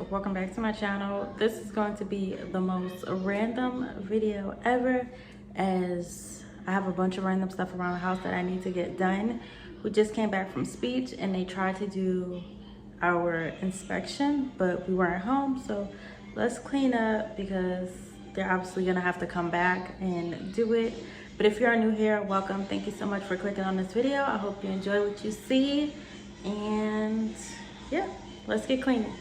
welcome back to my channel. This is going to be the most random video ever, as I have a bunch of random stuff around the house that I need to get done. We just came back from speech and they tried to do our inspection, but we weren't home, so let's clean up because they're obviously gonna have to come back and do it. But if you're new here, welcome. Thank you so much for clicking on this video. I hope you enjoy what you see, and yeah, let's get cleaning.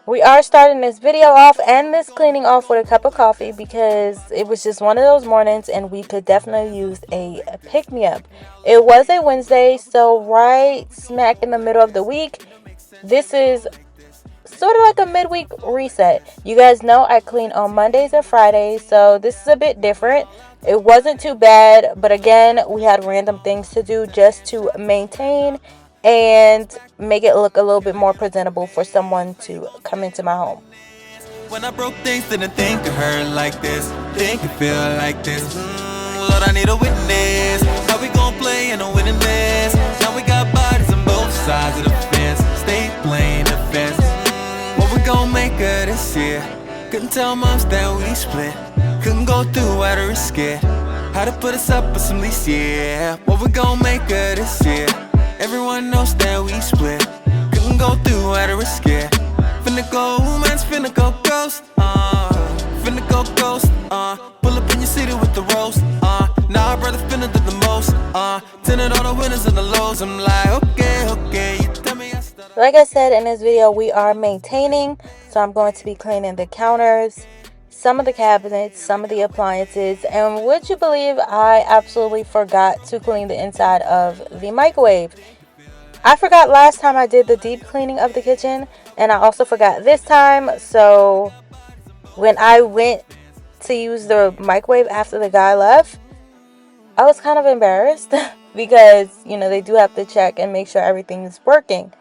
We are starting this video off and this cleaning off with a cup of coffee because it was just one of those mornings and we could definitely use a pick-me-up. It was a Wednesday, so right smack in the middle of the week. This is sort of like a midweek reset. You guys know I clean on Mondays and Fridays, so this is a bit different. It wasn't too bad, but again, we had random things to do just to maintain and make it look a little bit more presentable for someone to come into my home. When I broke things, didn't think it hurt like this, think it feel like this. Lord, I need a witness. How we gon' play in a winning this? Now we got bodies on both sides of the fence. Stay playing the fence. What we gon' make of this year? Couldn't tell moms that we split. Couldn't go through how to risk it. How to put us up with some lease, yeah. What we gon' make of this year? Everyone knows that we split. Couldn't go through how to risk it. Finna go, man's finna go ghost. Finna go ghost. Pull up in your city with the roast. Now our brother finna do the most. Tinted all the winners and the lows. I'm like, okay. You tell me I started. Like I said in this video, we are maintaining. So I'm going to be cleaning the counters, some of the cabinets, some of the appliances, and would you believe I absolutely forgot to clean the inside of the microwave. I forgot last time I did the deep cleaning of the kitchen, and I also forgot this time. So when I went to use the microwave after the guy left, I was kind of embarrassed because, you know, they do have to check and make sure everything is working.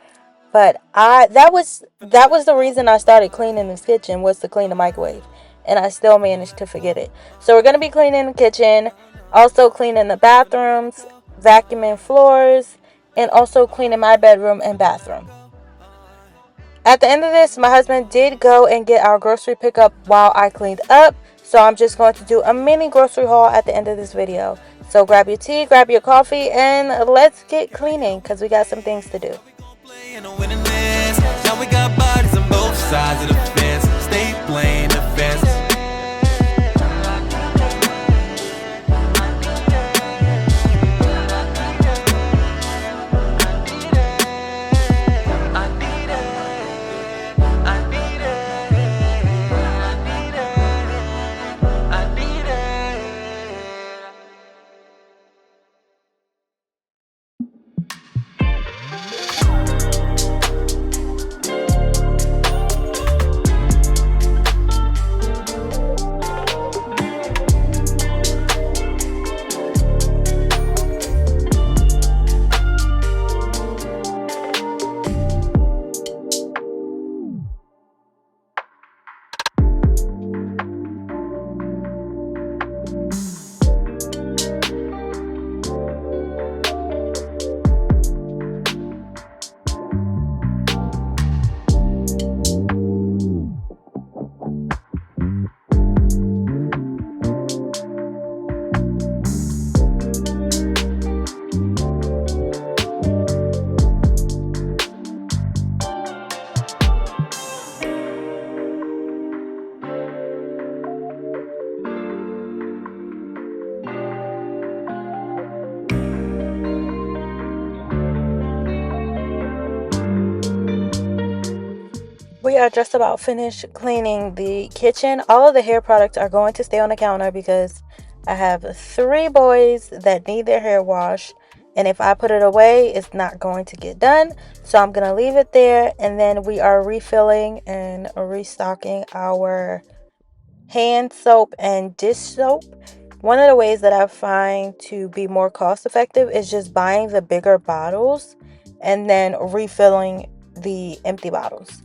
But that was the reason I started cleaning this kitchen, was to clean the microwave. And I still managed to forget it. So we're going to be cleaning the kitchen, also cleaning the bathrooms, vacuuming floors, and also cleaning my bedroom and bathroom. At the end of this, my husband did go and get our grocery pickup while I cleaned up. So I'm just going to do a mini grocery haul at the end of this video. So grab your tea, grab your coffee, and let's get cleaning because we got some things to do. Now we got bodies on both sides of the fence. Stay playing the fence. We are just about finished cleaning the kitchen. All of the hair products are going to stay on the counter because I have 3 boys that need their hair washed. And if I put it away, it's not going to get done. So I'm going to leave it there. And then we are refilling and restocking our hand soap and dish soap. One of the ways that I find to be more cost effective is just buying the bigger bottles and then refilling the empty bottles.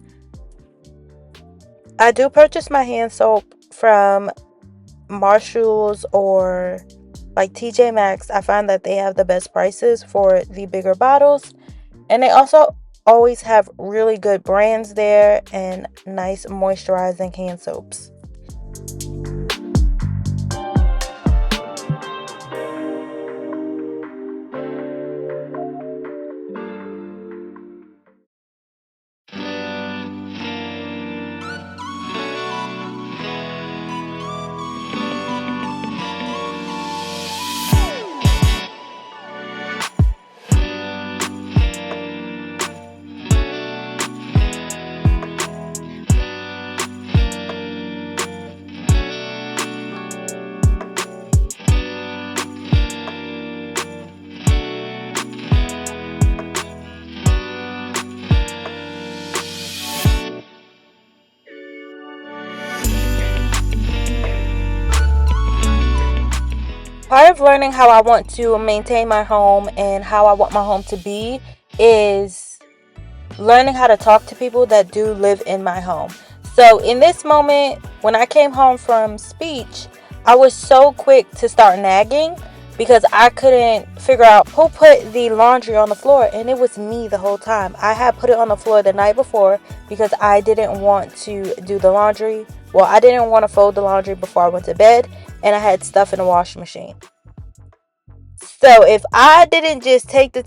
I do purchase my hand soap from Marshall's or like TJ Maxx, I find that they have the best prices for the bigger bottles. And they also always have really good brands there and nice moisturizing hand soaps. Part of learning how I want to maintain my home and how I want my home to be is learning how to talk to people that do live in my home. So in this moment, when I came home from speech, I was so quick to start nagging because I couldn't figure out who put the laundry on the floor, and it was me the whole time. I had put it on the floor the night before because I didn't want to do the laundry. Well, I didn't want to fold the laundry before I went to bed, and I had stuff in the washing machine. So if I didn't just take the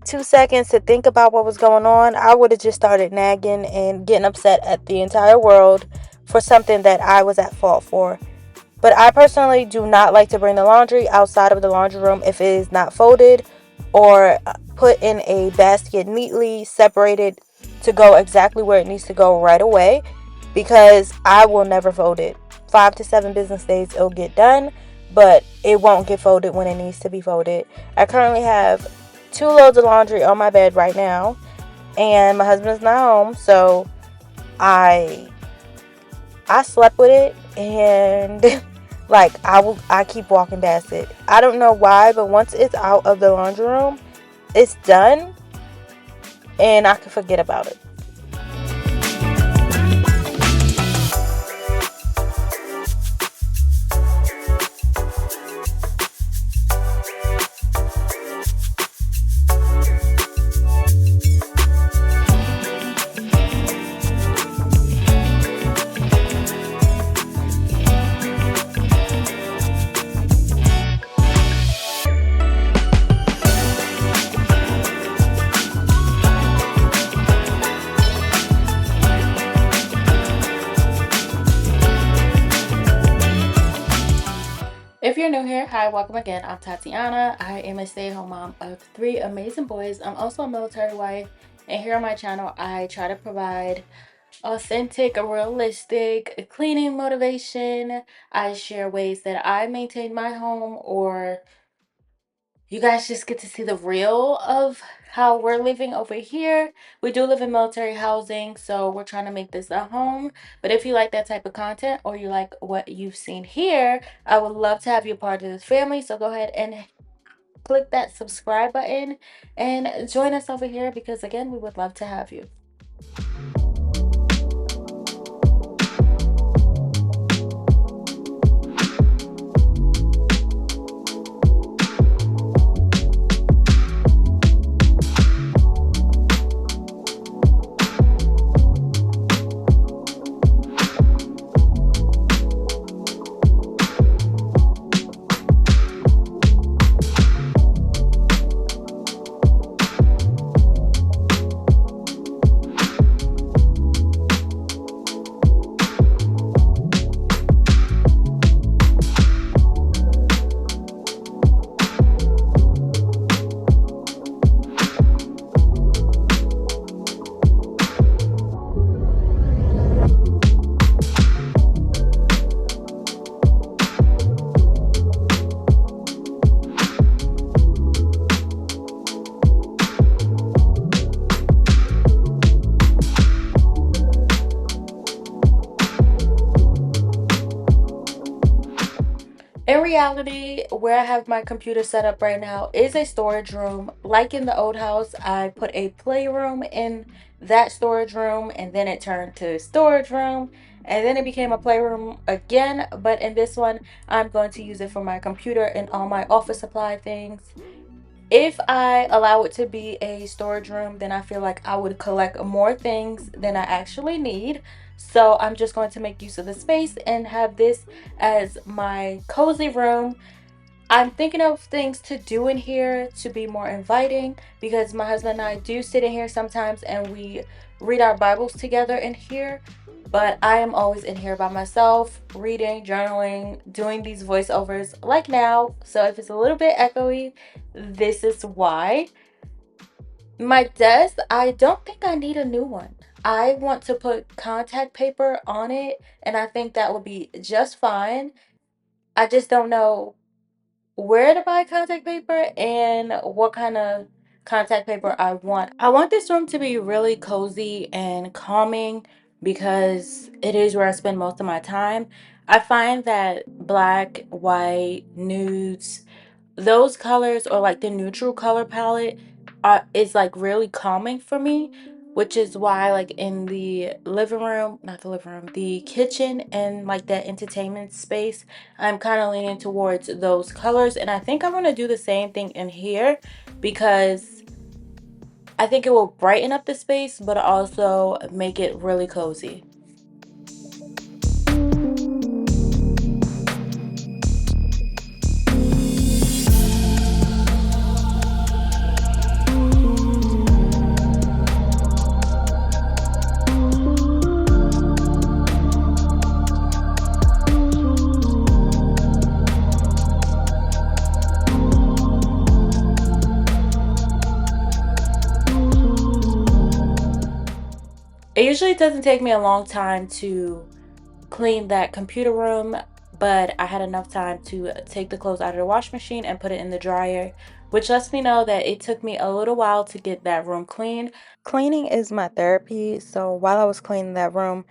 two seconds to think about what was going on, I would have just started nagging and getting upset at the entire world for something that I was at fault for. But I personally do not like to bring the laundry outside of the laundry room if it is not folded or put in a basket neatly separated to go exactly where it needs to go right away, because I will never fold it. 5 to 7 business days it'll get done, but it won't get folded when it needs to be folded. I currently have 2 loads of laundry on my bed right now, and my husband's not home, so I slept with it, and like I keep walking past it. I don't know why, but once it's out of the laundry room, it's done, and I can forget about it. If you're new here, hi, welcome again. I'm Tatiana. I am a stay-at-home mom of 3 amazing boys. I'm also a military wife, and here on my channel, I try to provide authentic, realistic cleaning motivation. I share ways that I maintain my home, or you guys just get to see the real of how we're living over here. We do live in military housing, so we're trying to make this a home. But if you like that type of content, or you like what you've seen here, I would love to have you part of this family. So go ahead and click that subscribe button and join us over here, because again, we would love to have you. In reality, where I have my computer set up right now is a storage room. Like in the old house, I put a playroom in that storage room, and then it turned to storage room. And then it became a playroom again, but in this one, I'm going to use it for my computer and all my office supply things. If I allow it to be a storage room, then I feel like I would collect more things than I actually need. So I'm just going to make use of the space and have this as my cozy room. I'm thinking of things to do in here to be more inviting, because my husband and I do sit in here sometimes and we read our Bibles together in here. But I am always in here by myself, reading, journaling, doing these voiceovers like now. So if it's a little bit echoey, this is why. My desk, I don't think I need a new one. I want to put contact paper on it, and I think that would be just fine. I just don't know where to buy contact paper and what kind of contact paper I want. I want this room to be really cozy and calming because it is where I spend most of my time. I find that black, white, nudes, those colors, or like the neutral color palette is like really calming for me, which is why like in the living room, not the living room, the kitchen and like that entertainment space, I'm kind of leaning towards those colors. And I think I'm going to do the same thing in here because I think it will brighten up the space but also make it really cozy. It usually doesn't take me a long time to clean that computer room, but I had enough time to take the clothes out of the wash machine and put it in the dryer, which lets me know that it took me a little while to get that room clean. Cleaning is my therapy, so while I was cleaning that room,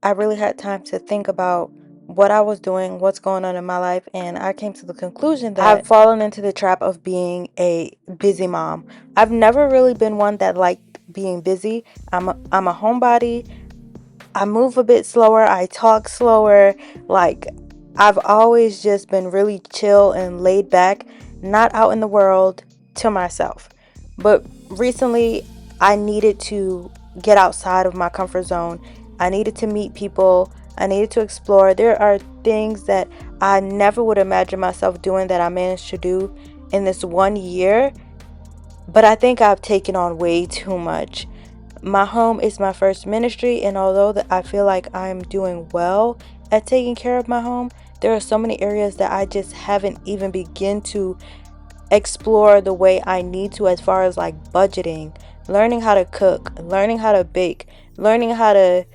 I really had time to think about what I was doing, what's going on in my life, and I came to the conclusion that I've fallen into the trap of being a busy mom. I've never really been one that liked being busy. I'm a homebody. I move a bit slower. I talk slower. Like, I've always just been really chill and laid back, not out in the world, to myself. But recently, I needed to get outside of my comfort zone. I needed to meet people. I needed to explore. There are things that I never would imagine myself doing that I managed to do in this 1 year. But I think I've taken on way too much. My home is my first ministry, and although that I feel like I'm doing well at taking care of my home, there are so many areas that I just haven't even begun to explore the way I need to, as far as like budgeting, learning how to cook, learning how to bake, learning how to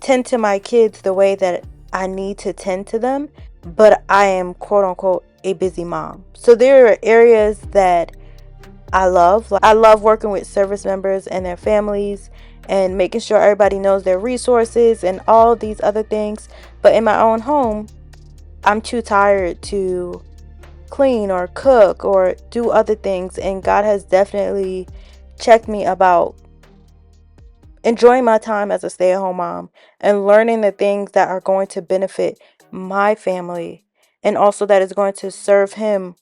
tend to my kids the way that I need to tend to them. But I am quote unquote a busy mom. So there are areas that I love. Like, I love working with service members and their families and making sure everybody knows their resources and all these other things. But in my own home, I'm too tired to clean or cook or do other things. And God has definitely checked me about enjoying my time as a stay-at-home mom and learning the things that are going to benefit my family and also that is going to serve Him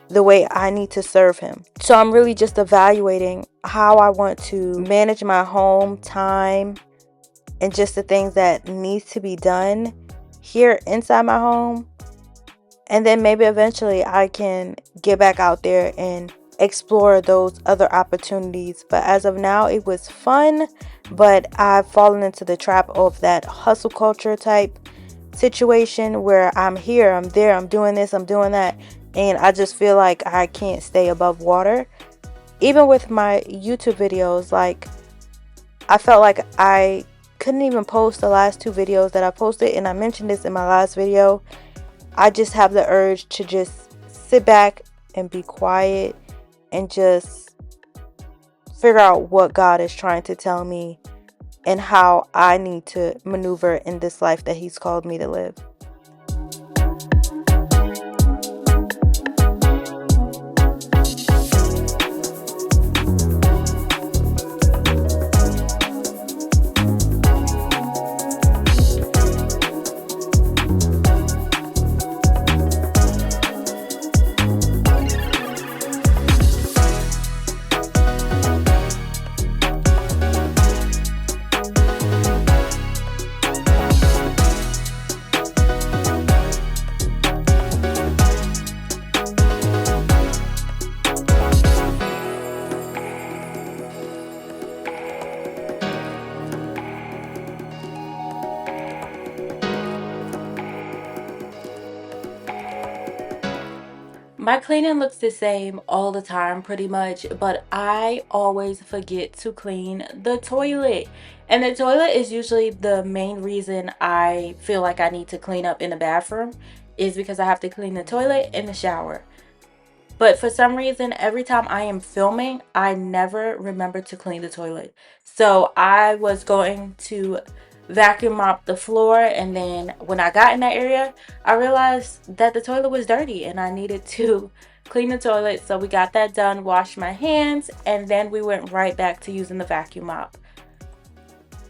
the way I need to serve Him. So I'm really just evaluating how I want to manage my home time and just the things that needs to be done here inside my home. And then maybe eventually I can get back out there and explore those other opportunities. But as of now, it was fun, but I've fallen into the trap of that hustle culture type situation where I'm here, I'm there, I'm doing this, I'm doing that, and I just feel like I can't stay above water. Even with my YouTube videos, like, I felt like I couldn't even post the last 2 videos that I posted, and I mentioned this in my last video. I just have the urge to just sit back and be quiet and just figure out what God is trying to tell me and how I need to maneuver in this life that He's called me to live. My cleaning looks the same all the time pretty much, but I always forget to clean the toilet. And the toilet is usually the main reason I feel like I need to clean up in the bathroom, is because I have to clean the toilet and the shower. But for some reason, every time I am filming, I never remember to clean the toilet. So I was going to vacuum mop the floor, and then when I got in that area, I realized that the toilet was dirty and I needed to clean the toilet. So we got that done, washed my hands, and then we went right back to using the vacuum mop.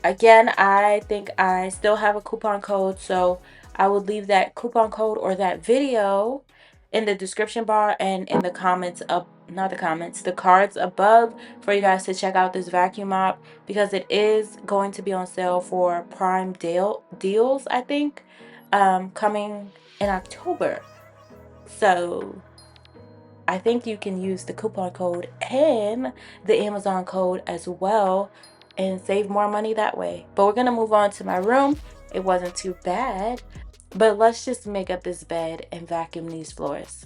Again, I think I still have a coupon code, so I will leave that coupon code or that video in the description bar and in the comments up, not the comments, the cards above, for you guys to check out this vacuum mop, because it is going to be on sale for Prime deals, I think, coming in October. So I think you can use the coupon code and the Amazon code as well and save more money that way. But we're gonna move on to my room. It wasn't too bad, but let's just make up this bed and vacuum these floors.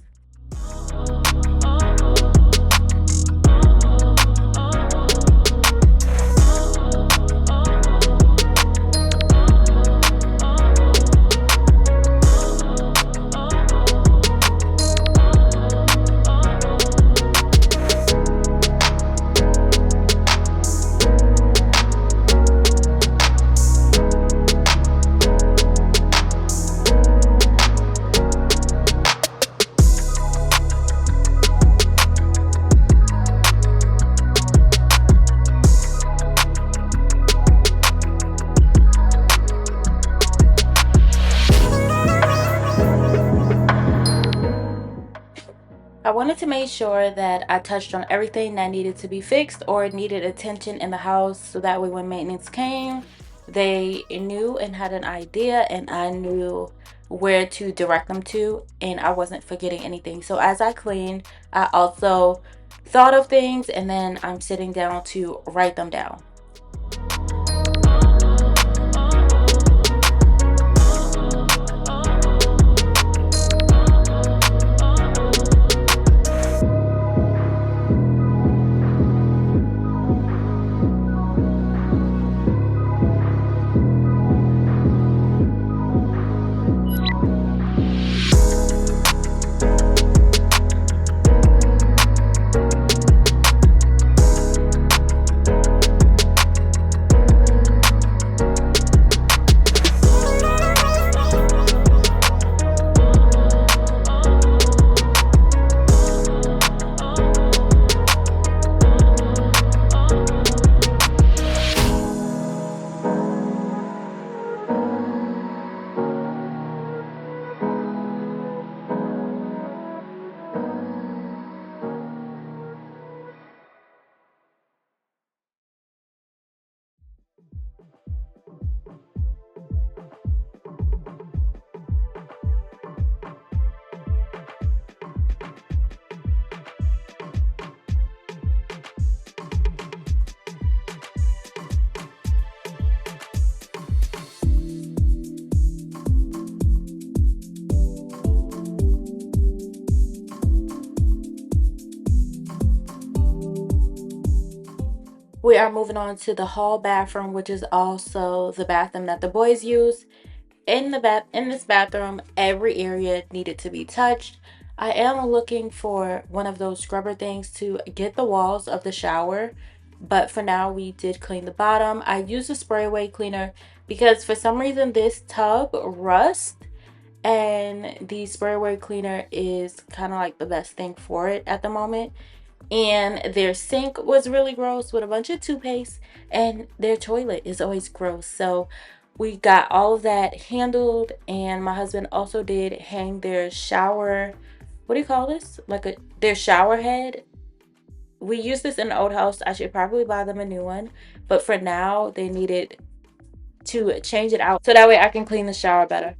I wanted to make sure that I touched on everything that needed to be fixed or needed attention in the house, so that way when maintenance came, they knew and had an idea, and I knew where to direct them to, and I wasn't forgetting anything. So as I cleaned, I also thought of things, and then I'm sitting down to write them down. We are moving on to the hall bathroom, which is also the bathroom that the boys use. In this bathroom, every area needed to be touched. I am looking for one of those scrubber things to get the walls of the shower, but for now we did clean the bottom. I used a spray away cleaner because for some reason this tub rusts, and the spray away cleaner is kind of like the best thing for it at the moment. And their sink was really gross with a bunch of toothpaste, and their toilet is always gross. So we got all of that handled, and my husband also did hang their shower, what do you call this, like their shower head. We used this in the old house. I should probably buy them a new one, but for now they needed to change it out so that way I can clean the shower better.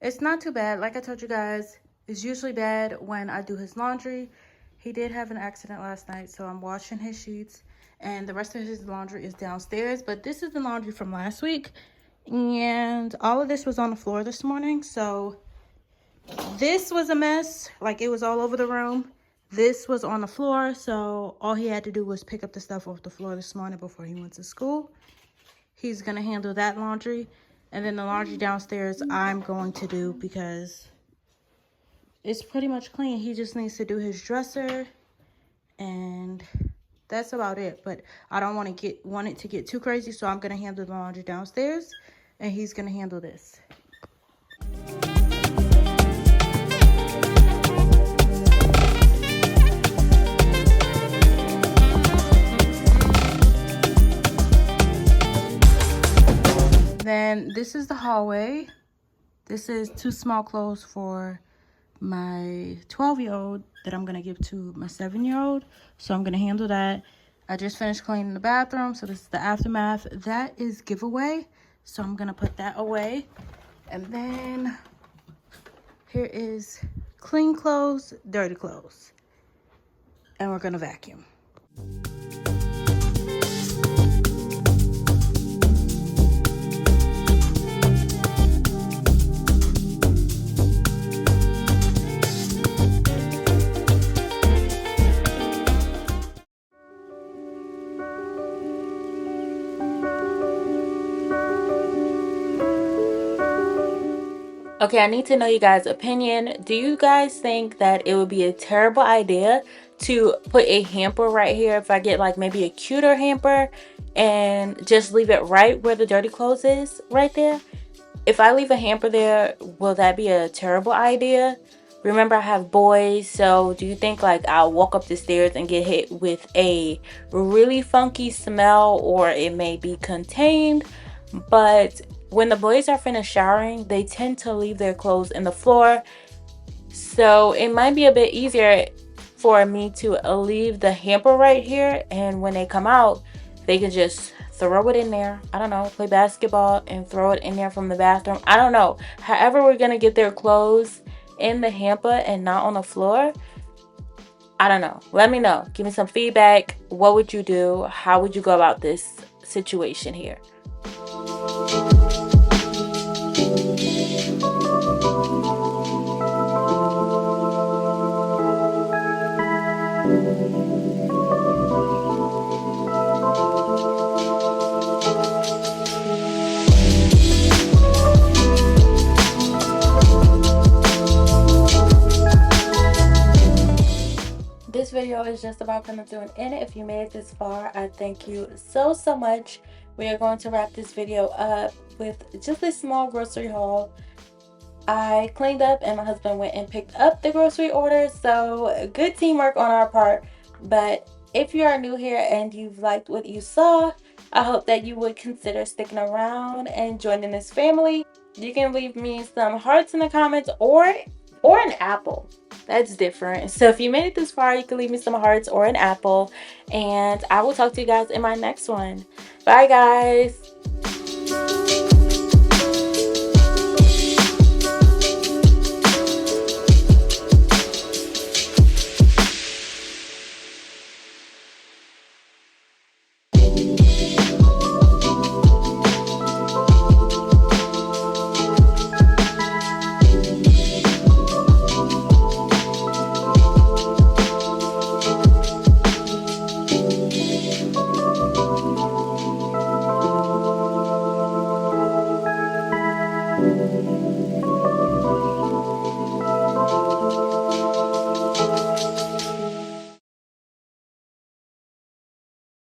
It's not too bad. Like I told you guys, it's usually bad when I do his laundry. He did have an accident last night, so I'm washing his sheets. And the rest of his laundry is downstairs. But this is the laundry from last week. And all of this was on the floor this morning. So this was a mess. Like, it was all over the room. This was on the floor. So all he had to do was pick up the stuff off the floor this morning before he went to school. He's going to handle that laundry. And then the laundry downstairs I'm going to do because it's pretty much clean. He just needs to do his dresser. And that's about it. But I don't want it to get too crazy. So I'm going to handle the laundry downstairs. And he's going to handle this. Then this is the hallway. This is 2 small clothes for my 12-year-old that I'm gonna give to my 7-year-old. So I'm gonna handle that. I just finished cleaning the bathroom, so this is the aftermath. That is giveaway, so I'm gonna put that away. And then here is clean clothes, dirty clothes. And we're gonna vacuum. Okay, I need to know you guys' opinion. Do you guys think that it would be a terrible idea to put a hamper right here if I get like maybe a cuter hamper and just leave it right where the dirty clothes is right there? If I leave a hamper there, will that be a terrible idea? Remember, I have boys, so do you think like I'll walk up the stairs and get hit with a really funky smell, or it may be contained? But when the boys are finished showering, they tend to leave their clothes in the floor. So it might be a bit easier for me to leave the hamper right here, and when they come out, they can just throw it in there. I don't know, play basketball and throw it in there from the bathroom. I don't know. However, we're gonna get their clothes in the hamper and not on the floor. I don't know. Let me know. Give me some feedback. What would you do? How would you go about this situation here? This video is just about coming to an end. If you made it this far, I thank you so much. We are going to wrap this video up with just a small grocery haul. I cleaned up and my husband went and picked up the grocery order, so good teamwork on our part. But if you are new here and you've liked what you saw, I hope that you would consider sticking around and joining this family. You can leave me some hearts in the comments, or an apple. That's different. So if you made it this far, you can leave me some hearts or an apple, and I will talk to you guys in my next one. Bye guys.